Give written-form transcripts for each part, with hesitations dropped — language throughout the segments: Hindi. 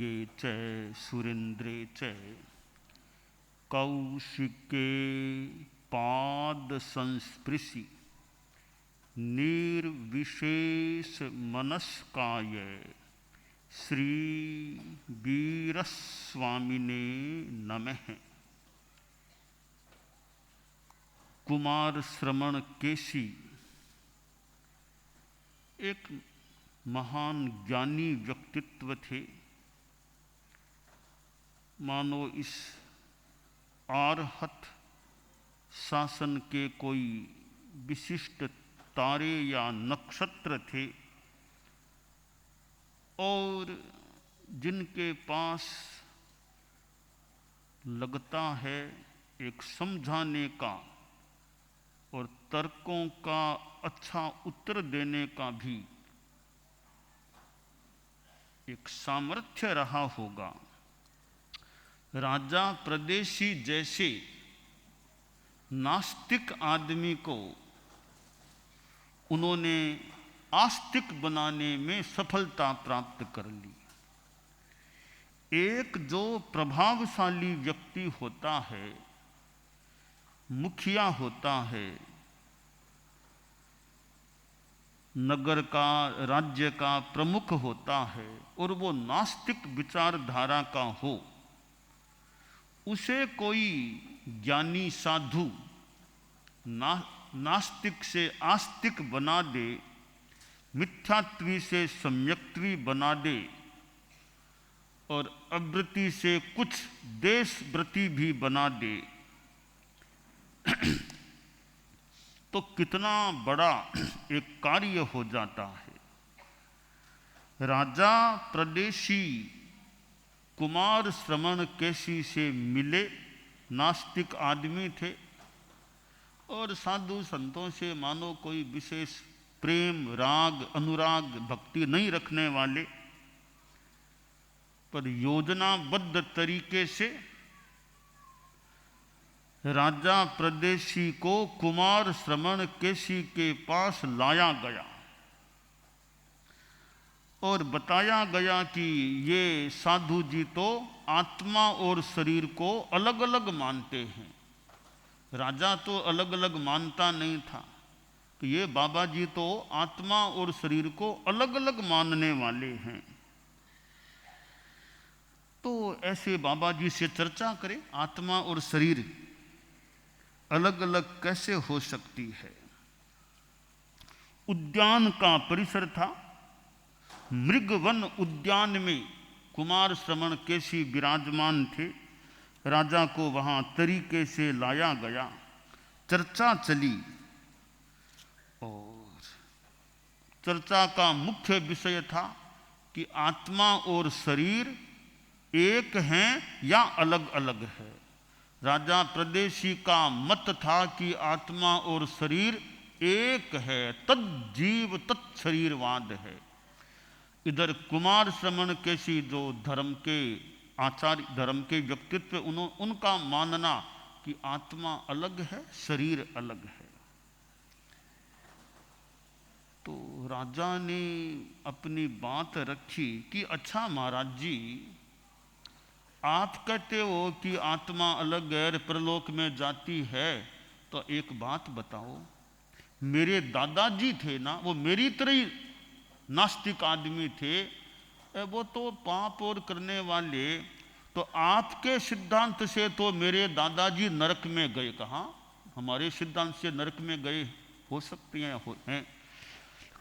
लोके च सुरेन्द्रे च कौशिके पाद संस्पृशि निर्विशेष मनस्काय श्री वीरस्वामिने नमः। कुमार श्रमण केशी एक महान ज्ञानी व्यक्तित्व थे। मानो इस आरहत शासन के कोई विशिष्ट तारे या नक्षत्र थे और जिनके पास लगता है एक समझाने का और तर्कों का अच्छा उत्तर देने का भी एक सामर्थ्य रहा होगा। राजा प्रदेशी जैसे नास्तिक आदमी को उन्होंने आस्तिक बनाने में सफलता प्राप्त कर ली। एक जो प्रभावशाली व्यक्ति होता है, मुखिया होता है, नगर का राज्य का प्रमुख होता है और वो नास्तिक विचारधारा का हो, उसे कोई ज्ञानी साधु नास्तिक से आस्तिक बना दे, मिथ्यात्वी से सम्यक्त्वी बना दे और अव्रति से कुछ देशव्रति भी बना दे तो कितना बड़ा एक कार्य हो जाता है। राजा प्रदेशी कुमार श्रमण केशी से मिले, नास्तिक आदमी थे और साधु संतों से मानो कोई विशेष प्रेम, राग, अनुराग, भक्ति नहीं रखने वाले, पर योजनाबद्ध तरीके से राजा प्रदेशी को कुमार श्रमण केशी के पास लाया गया और बताया गया कि ये साधु जी तो आत्मा और शरीर को अलग अलग मानते हैं। राजा तो अलग अलग मानता नहीं था कि ये बाबा जी तो आत्मा और शरीर को अलग अलग मानने वाले हैं। तो ऐसे बाबा जी से चर्चा करें, आत्मा और शरीर अलग अलग कैसे हो सकती है। उद्यान का परिसर था। मृगवन उद्यान में कुमार श्रमण केशी विराजमान थे। राजा को वहां तरीके से लाया गया, चर्चा चली और चर्चा का मुख्य विषय था कि आत्मा और शरीर एक हैं या अलग अलग है। राजा प्रदेशी का मत था कि आत्मा और शरीर एक है, तज्जीव तत्शरीरवाद है। इधर कुमार श्रमण केशी जो धर्म के आचार्य, धर्म के व्यक्तित्व, उनका मानना कि आत्मा अलग है, शरीर अलग है। तो राजा ने अपनी बात रखी कि अच्छा महाराज जी, आप कहते हो कि आत्मा अलग है, परलोक में जाती है, तो एक बात बताओ, मेरे दादाजी थे ना, वो मेरी तरह ही नास्तिक आदमी थे, वो तो पाप और करने वाले, तो आपके सिद्धांत से तो मेरे दादाजी नरक में गए। कहाँ? हमारे सिद्धांत से नरक में गए हो सकते हैं।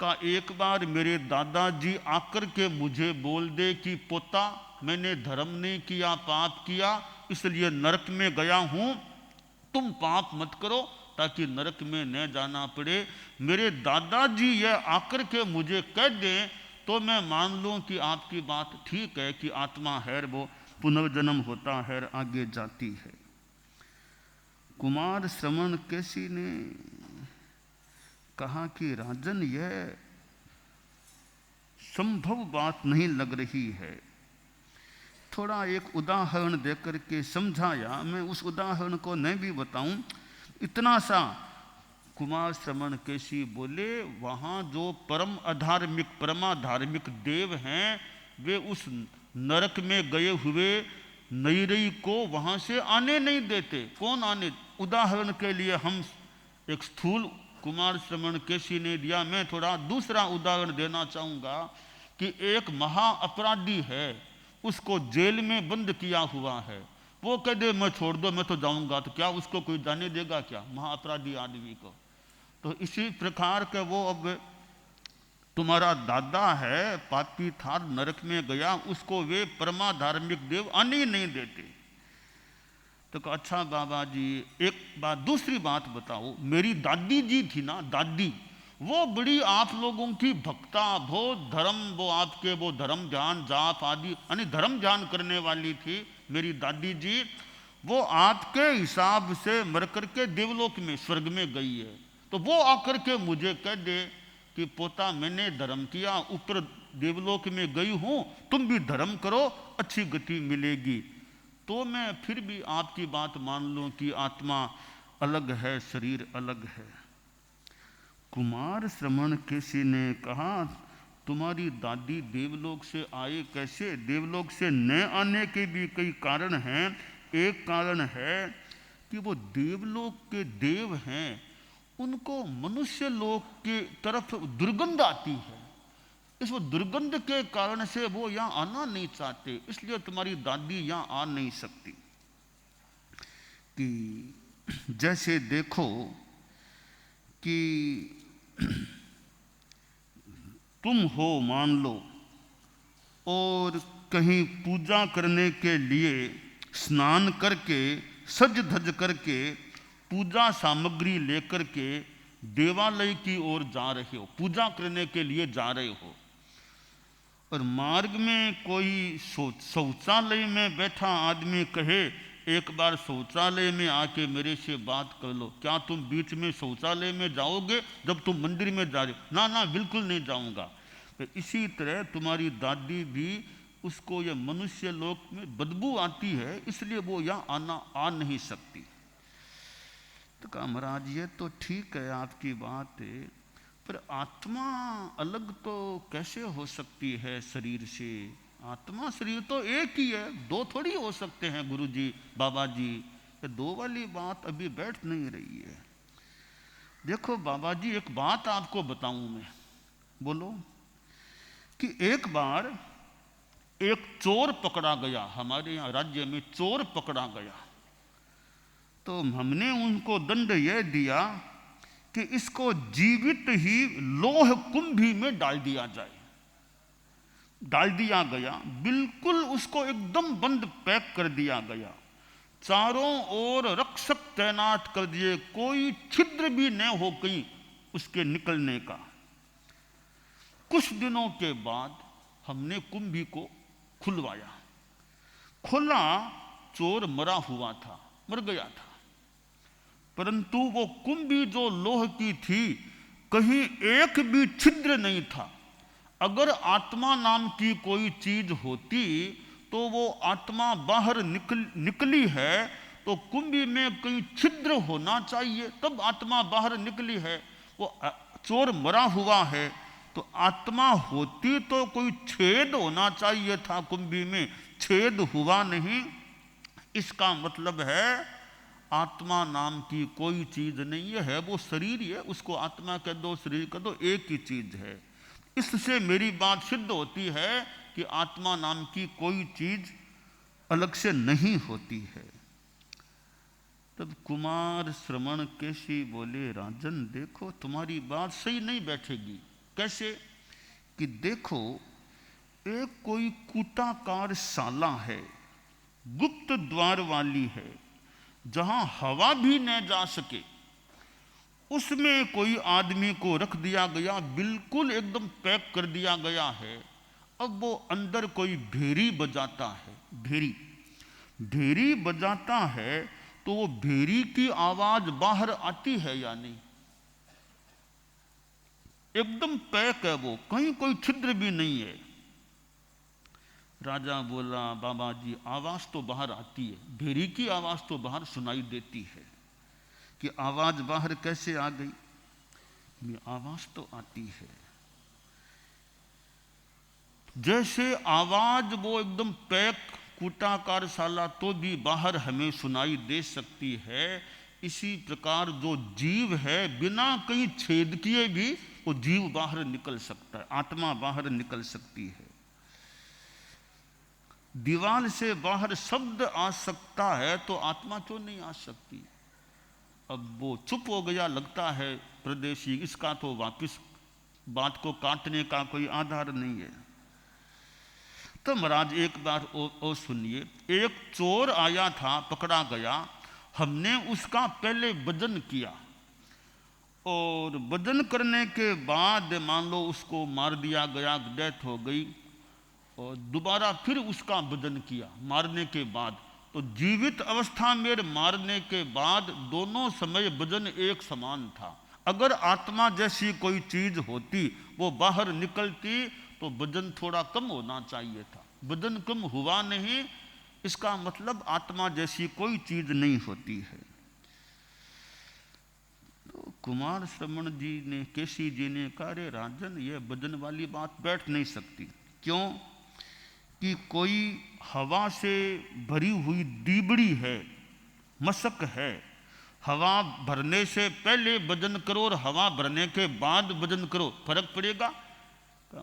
का एक बार मेरे दादाजी आकर के मुझे बोल दे कि पोता, मैंने धर्म नहीं किया, पाप किया, इसलिए नरक में गया हूं, तुम पाप मत करो ताकि नरक में न जाना पड़े। मेरे दादाजी यह आकर के मुझे कह दें तो मैं मान लूं कि आपकी बात ठीक है कि आत्मा है, वो पुनर्जन्म होता है, आगे जाती है। कुमार श्रमण केशी ने कहा कि राजन, यह संभव बात नहीं लग रही है। थोड़ा एक उदाहरण देकर के समझाया। मैं उस उदाहरण को नहीं भी बताऊं, इतना सा कुमार श्रमण केशी बोले, वहाँ जो परमाधार्मिक देव हैं, वे उस नरक में गए हुए नैरई को वहां से आने नहीं देते। कौन आने? उदाहरण के लिए हम एक स्थूल कुमार श्रवण केसी ने दिया, मैं थोड़ा दूसरा उदाहरण देना चाहूंगा कि एक महा अपराधी है, उसको जेल में बंद किया हुआ है, वो कह दे मैं छोड़ दो मैं तो जाऊंगा, तो क्या उसको कोई जाने देगा क्या, महा अपराधी आदमी को? तो इसी प्रकार का वो अब तुम्हारा दादा है, पापी था, नरक में गया, उसको वे परमा धार्मिक देव आने ही नहीं देते। तो कहा अच्छा बाबा जी एक बात, दूसरी बात बताओ, मेरी दादी जी थी ना, दादी, वो बड़ी आप लोगों की भक्ता, बहुत धर्म, वो आपके वो धर्म ध्यान जाप आदि यानी धर्म ध्यान करने वाली थी मेरी दादी जी, वो आपके हिसाब से मर करके देवलोक में स्वर्ग में गई है। तो वो आकर के मुझे कह दे कि पोता मैंने धर्म किया, ऊपर देवलोक में गई हूं, तुम भी धर्म करो, अच्छी गति मिलेगी, तो मैं फिर भी आपकी बात मान लूं कि आत्मा अलग है, शरीर अलग है। कुमार श्रवण केसी ने कहा तुम्हारी दादी देवलोक से आए कैसे? देवलोक से न आने के भी कई कारण हैं। एक कारण है कि वो देवलोक के देव हैं, उनको मनुष्य लोक के तरफ दुर्गंध आती है, इस वो दुर्गंध के कारण से वो यहां आना नहीं चाहते, इसलिए तुम्हारी दादी यहां आ नहीं सकती। कि जैसे देखो कि तुम हो मान लो और कहीं पूजा करने के लिए स्नान करके सज धज करके पूजा सामग्री लेकर के देवालय की ओर जा रहे हो, पूजा करने के लिए जा रहे हो, और मार्ग में कोई शौचालय में बैठा आदमी कहे एक बार शौचालय में आके मेरे से बात कर लो, क्या तुम बीच में शौचालय में जाओगे जब तुम मंदिर में जा रहे हो? ना ना बिल्कुल नहीं जाऊंगा। तो इसी तरह तुम्हारी दादी भी, उसको यह मनुष्य लोक में बदबू आती है, इसलिए वो यहाँ आ नहीं सकती। तो कहा महाराज ये तो ठीक है आपकी बात है, पर आत्मा अलग तो कैसे हो सकती है शरीर से? आत्मा शरीर तो एक ही है, दो थोड़ी हो सकते हैं गुरु जी बाबा जी, ये दो वाली बात अभी बैठ नहीं रही है। देखो बाबा जी एक बात आपको बताऊं मैं, बोलो, कि एक बार एक चोर पकड़ा गया, हमारे यहाँ राज्य में चोर पकड़ा गया, तो हमने उनको दंड यह दिया कि इसको जीवित ही लोह कुंभी में डाल दिया जाए। डाल दिया गया, बिल्कुल उसको एकदम बंद पैक कर दिया गया, चारों ओर रक्षक तैनात कर दिए, कोई छिद्र भी न हो कहीं उसके निकलने का। कुछ दिनों के बाद हमने कुंभी को खुलवाया, खुला, चोर मरा हुआ था, मर गया था, परंतु वो कुंभी जो लोह की थी कहीं एक भी छिद्र नहीं था। अगर आत्मा नाम की कोई चीज होती तो वो आत्मा बाहर निकली है तो कुंभी में कहीं छिद्र होना चाहिए, तब आत्मा बाहर निकली है। वो चोर मरा हुआ है तो आत्मा होती तो कोई छेद होना चाहिए था, कुंभी में छेद हुआ नहीं। इसका मतलब है आत्मा नाम की कोई चीज नहीं है, वो शरीर है, उसको आत्मा कह दो शरीर कह दो, एक ही चीज है। इससे मेरी बात सिद्ध होती है कि आत्मा नाम की कोई चीज अलग से नहीं होती है। तब कुमार श्रवण केसी बोले राजन देखो तुम्हारी बात सही नहीं बैठेगी। कैसे? कि देखो एक कोई कूटाकार शाला है, गुप्त द्वार वाली है, जहां हवा भी न जा सके, उसमें कोई आदमी को रख दिया गया, बिल्कुल एकदम पैक कर दिया गया है। अब वो अंदर कोई भेरी बजाता है, भेरी बजाता है तो वो भेरी की आवाज बाहर आती है या नहीं? एकदम पैक है वो, कहीं कोई छिद्र भी नहीं है। राजा बोला बाबा जी आवाज तो बाहर आती है, भेरी की आवाज तो बाहर सुनाई देती है। कि आवाज बाहर कैसे आ गई? आवाज तो आती है, जैसे आवाज वो एकदम पैक कूटाकार साला तो भी बाहर हमें सुनाई दे सकती है, इसी प्रकार जो जीव है बिना कहीं छेद किए भी वो जीव बाहर निकल सकता है, आत्मा बाहर निकल सकती है। दीवार से बाहर शब्द आ सकता है तो आत्मा क्यों नहीं आ सकती? अब वो चुप हो गया लगता है प्रदेशी, इसका तो वापिस बात को काटने का कोई आधार नहीं है। तो महाराज एक बार और सुनिए, एक चोर आया था, पकड़ा गया, हमने उसका पहले वजन किया और वजन करने के बाद मान लो उसको मार दिया गया, डेथ हो गई, और दोबारा फिर उसका वजन किया मारने के बाद, तो जीवित अवस्था में मारने के बाद दोनों समय वजन एक समान था। अगर आत्मा जैसी कोई चीज होती वो बाहर निकलती तो वजन थोड़ा कम होना चाहिए था, वजन कम हुआ नहीं, इसका मतलब आत्मा जैसी कोई चीज नहीं होती है। तो कुमार श्रवण जी ने, केसी जी ने कहा, रे राजन ये वजन वाली बात बैठ नहीं सकती। क्यों? कि कोई हवा से भरी हुई दीबड़ी है, मशक है, हवा भरने से पहले वजन करो और हवा भरने के बाद वजन करो, फर्क पड़ेगा?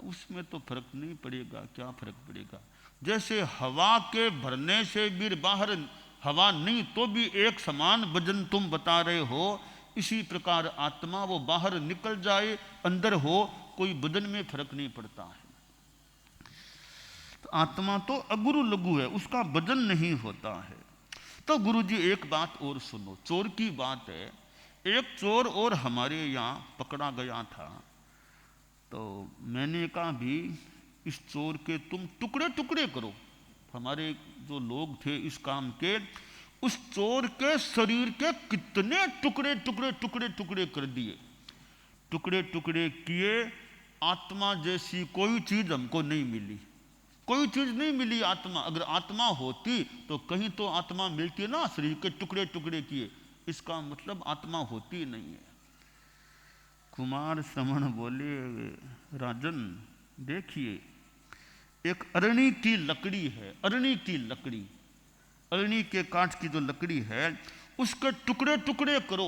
उसमें तो फर्क नहीं पड़ेगा। क्या फर्क पड़ेगा? जैसे हवा के भरने से भी बाहर हवा नहीं तो भी एक समान वजन तुम बता रहे हो, इसी प्रकार आत्मा वो बाहर निकल जाए अंदर हो, कोई वजन में फर्क नहीं पड़ता है। तो आत्मा तो अगुरु लघु है, उसका वजन नहीं होता है। तो गुरु जी एक बात और सुनो, चोर की बात है। एक चोर और हमारे यहाँ पकड़ा गया था, तो मैंने कहा भी इस चोर के तुम टुकड़े टुकड़े करो। हमारे जो लोग थे इस काम के, उस चोर के शरीर के कितने टुकड़े टुकड़े टुकड़े टुकड़े कर दिए, टुकड़े टुकड़े किए, आत्मा जैसी कोई चीज हमको नहीं मिली, कोई चीज नहीं मिली आत्मा। अगर आत्मा होती तो कहीं तो आत्मा मिलती ना, शरीर के टुकड़े टुकड़े किए, इसका मतलब आत्मा होती नहीं है। कुमार श्रवण बोले, राजन देखिए, एक अरणी की लकड़ी है, अरणी की लकड़ी, अरणी के काठ की जो लकड़ी है उसके टुकड़े टुकड़े करो,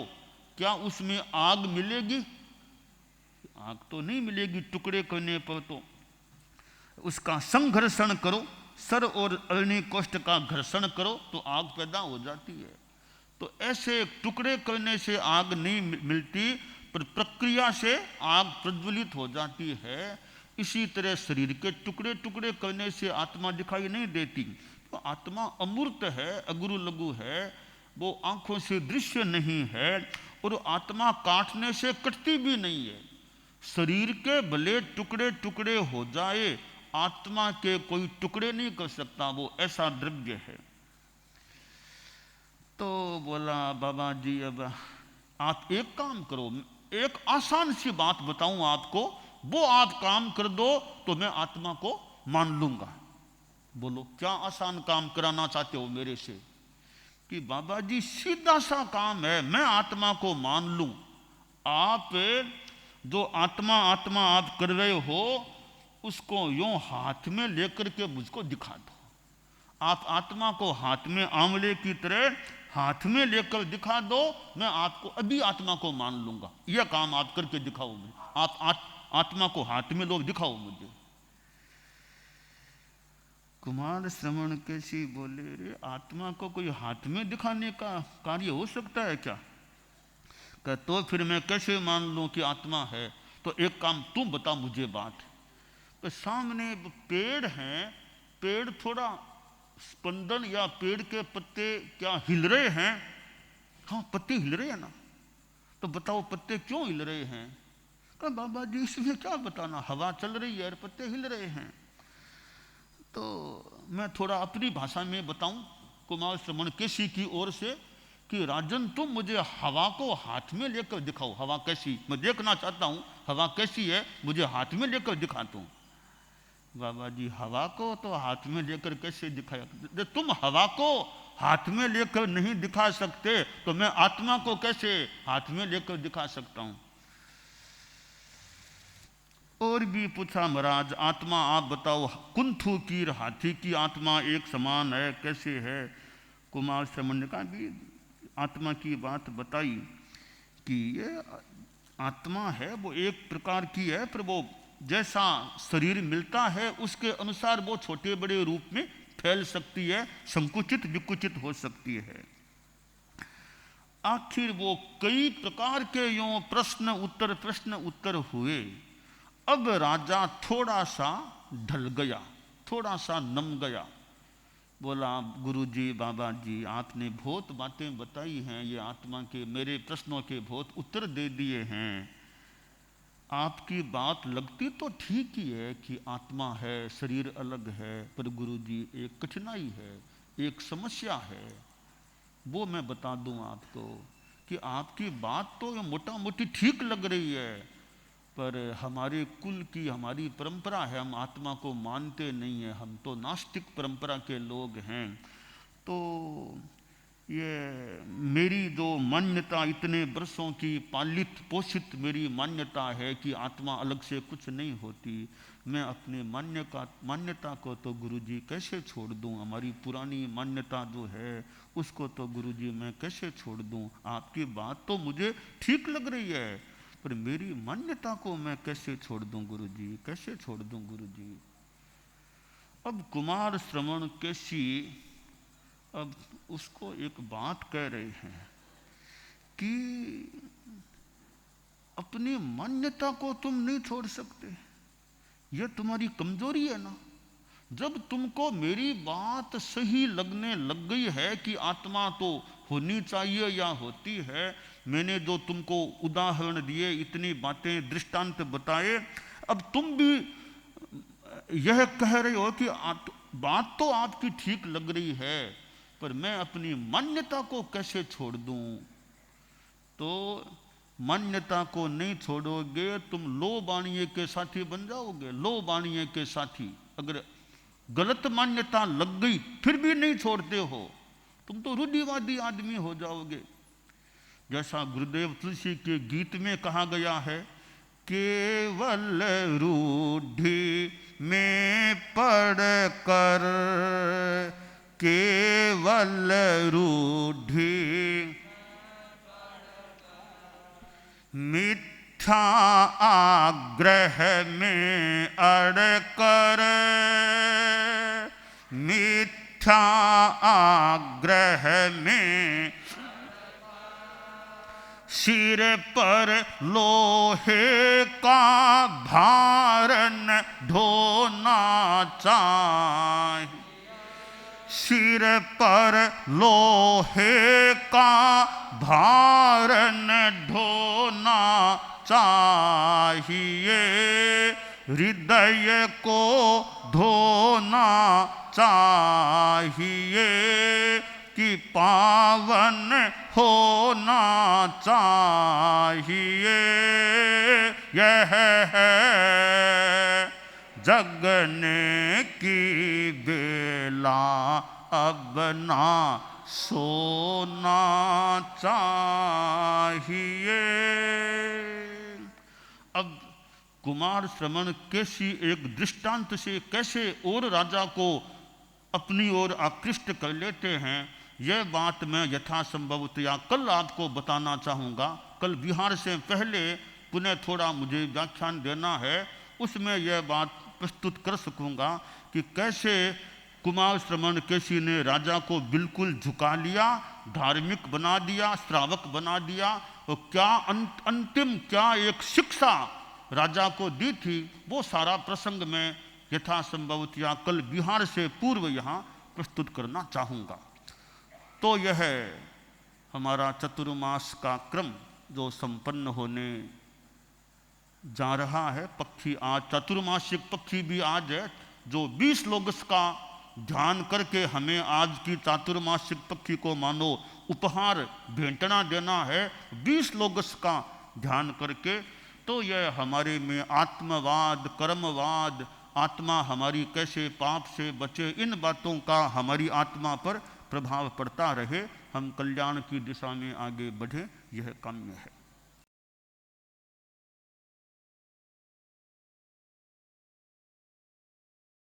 क्या उसमें आग मिलेगी? आग तो नहीं मिलेगी टुकड़े करने पर। तो उसका संघर्षण करो, सर और अरणी कोष्ठ का घर्षण करो तो आग पैदा हो जाती है। तो ऐसे टुकड़े करने से आग नहीं मिलती, पर प्रक्रिया से आग प्रज्वलित हो जाती है। इसी तरह शरीर के टुकड़े टुकड़े करने से आत्मा दिखाई नहीं देती। तो आत्मा अमूर्त है, अगुरु लघु है, वो आंखों से दृश्य नहीं है, और आत्मा काटने से कटती भी नहीं है। शरीर के भले टुकड़े टुकड़े हो जाए, आत्मा के कोई टुकड़े नहीं कर सकता, वो ऐसा द्रव्य है। तो बोला बाबा जी अब आप एक काम करो, एक आसान सी बात बताऊं आपको, वो आप काम कर दो तो मैं आत्मा को मान लूंगा। बोलो क्या आसान काम कराना चाहते हो मेरे से? कि बाबा जी सीधा सा काम है, मैं आत्मा को मान लूं। आप जो आत्मा आत्मा आप कर रहे हो उसको यूं हाथ में लेकर के मुझको दिखा दो। आप आत्मा को हाथ में आंवले की तरह हाथ में लेकर दिखा दो, मैं आपको अभी आत्मा को मान लूंगा। यह काम आप करके दिखाओ मुझे, आप आत्मा को हाथ में लो, दिखाओ मुझे। कुमार श्रवण कैसी बोले, रे आत्मा को कोई हाथ में दिखाने का कार्य हो सकता है क्या? कह तो फिर मैं कैसे मान लूं कि आत्मा है? तो एक काम तुम बता मुझे बात। तो सामने पेड़ हैं, पेड़ थोड़ा स्पंदन या पेड़ के पत्ते क्या हिल रहे हैं? हाँ पत्ते हिल रहे हैं ना। तो बताओ पत्ते क्यों हिल रहे हैं? कहा बाबा जी इसमें क्या बताना, हवा चल रही है और पत्ते हिल रहे हैं। तो मैं थोड़ा अपनी भाषा में बताऊं कुमार श्रवण केसी की ओर से, कि राजन तुम मुझे हवा को हाथ में लेकर दिखाओ, हवा कैसी, मैं देखना चाहता हूं हवा कैसी है, मुझे हाथ में लेकर दिखाता हूं। बाबा जी हवा को तो हाथ में लेकर कैसे दिखाया? तुम हवा को हाथ में लेकर नहीं दिखा सकते तो मैं आत्मा को कैसे हाथ में लेकर दिखा सकता हूं? और भी पूछा, महाराज आत्मा आप बताओ, कुंथु की हाथी की आत्मा एक समान है, कैसे है? कुमार श्रमण ने कहा भी आत्मा की बात बताई कि ये आत्मा है वो एक प्रकार की है, पर वो जैसा शरीर मिलता है उसके अनुसार वो छोटे बड़े रूप में फैल सकती है, संकुचित विकुचित हो सकती है। आखिर वो कई प्रकार के यूं प्रश्न उत्तर हुए। अब राजा थोड़ा सा ढल गया, थोड़ा सा नम गया। बोला, गुरुजी बाबा जी आपने बहुत बातें बताई हैं, ये आत्मा के मेरे प्रश्नों के बहुत उत्तर दे दिए हैं। आपकी बात लगती तो ठीक ही है कि आत्मा है, शरीर अलग है, पर गुरुजी एक कठिनाई है, एक समस्या है। वो मैं बता दूं आपको कि आपकी बात तो मोटा मोटी ठीक लग रही है, पर हमारे कुल की हमारी परंपरा है, हम आत्मा को मानते नहीं है, हम तो नास्तिक परंपरा के लोग हैं। तो ये मेरी जो मान्यता, इतने वर्षों की पालित पोषित मेरी मान्यता है कि आत्मा अलग से कुछ नहीं होती। मैं अपनी मान्यता को तो गुरुजी कैसे छोड़ दूं? हमारी पुरानी मान्यता जो है उसको तो गुरुजी मैं कैसे छोड़ दूं? आपकी बात तो मुझे ठीक लग रही है, पर मेरी मान्यता को मैं कैसे छोड़ दूं गुरुजी, कैसे छोड़ दूं गुरुजी? अब कुमार श्रवण केशी अब उसको एक बात कह रहे हैं कि अपनी मान्यता को तुम नहीं छोड़ सकते, यह तुम्हारी कमजोरी है ना। जब तुमको मेरी बात सही लगने लग गई है कि आत्मा तो होनी चाहिए या होती है, मैंने जो तुमको उदाहरण दिए, इतनी बातें दृष्टांत बताए, अब तुम भी यह कह रहे हो कि बात तो आपकी ठीक लग रही है, पर मैं अपनी मान्यता को कैसे छोड़ दूं? तो मान्यता को नहीं छोड़ोगे तुम लो बाणिये के साथी बन जाओगे, लो बाणिये के साथी। अगर गलत मान्यता लग गई फिर भी नहीं छोड़ते हो, तुम तो रूढ़िवादी आदमी हो जाओगे। जैसा गुरुदेव तुलसी के गीत में कहा गया है, केवल रूढ़ी में पढ़ कर, केवल रूढ़ी मिथ्या आग्रह में अड़कर, मिथ्या आग्रह में सिर पर लोहे का भारण ढोना चाहिए, सिर पर लोहे का भारण ढोना चाहिए, हृदय को धोना चाहिए कि पावन होना चाहिए। यह है जगने की बेला, अब ना सोना चाहिए। अब कुमार श्रवण केशी एक दृष्टांत से कैसे और राजा को अपनी ओर आकृष्ट कर लेते हैं, यह बात मैं यथासंभवतया कल आपको बताना चाहूँगा। कल बिहार से पहले पुनः थोड़ा मुझे व्याख्यान देना है, उसमें यह बात प्रस्तुत कर सकूँगा कि कैसे कुमार श्रवण केशी ने राजा को बिल्कुल झुका लिया, धार्मिक बना दिया, श्रावक बना दिया, और क्या अंतिम क्या एक शिक्षा राजा को दी थी, वो सारा प्रसंग मैं यथासंभवतया कल बिहार से पूर्व यहाँ प्रस्तुत करना चाहूँगा। तो यह हमारा चतुर्मास का क्रम जो संपन्न होने जा रहा है। पक्षी आज चतुर्मासिक पक्षी भी आज है, जो 20 लोगस का ध्यान करके हमें आज की चातुर्मासिक पक्षी को मानो उपहार भेंटना देना है, 20 लोगस का ध्यान करके। तो यह हमारे में आत्मवाद, कर्मवाद, आत्मा हमारी कैसे पाप से बचे, इन बातों का हमारी आत्मा पर प्रभाव पड़ता रहे, हम कल्याण की दिशा में आगे बढ़े, यह काम्य है।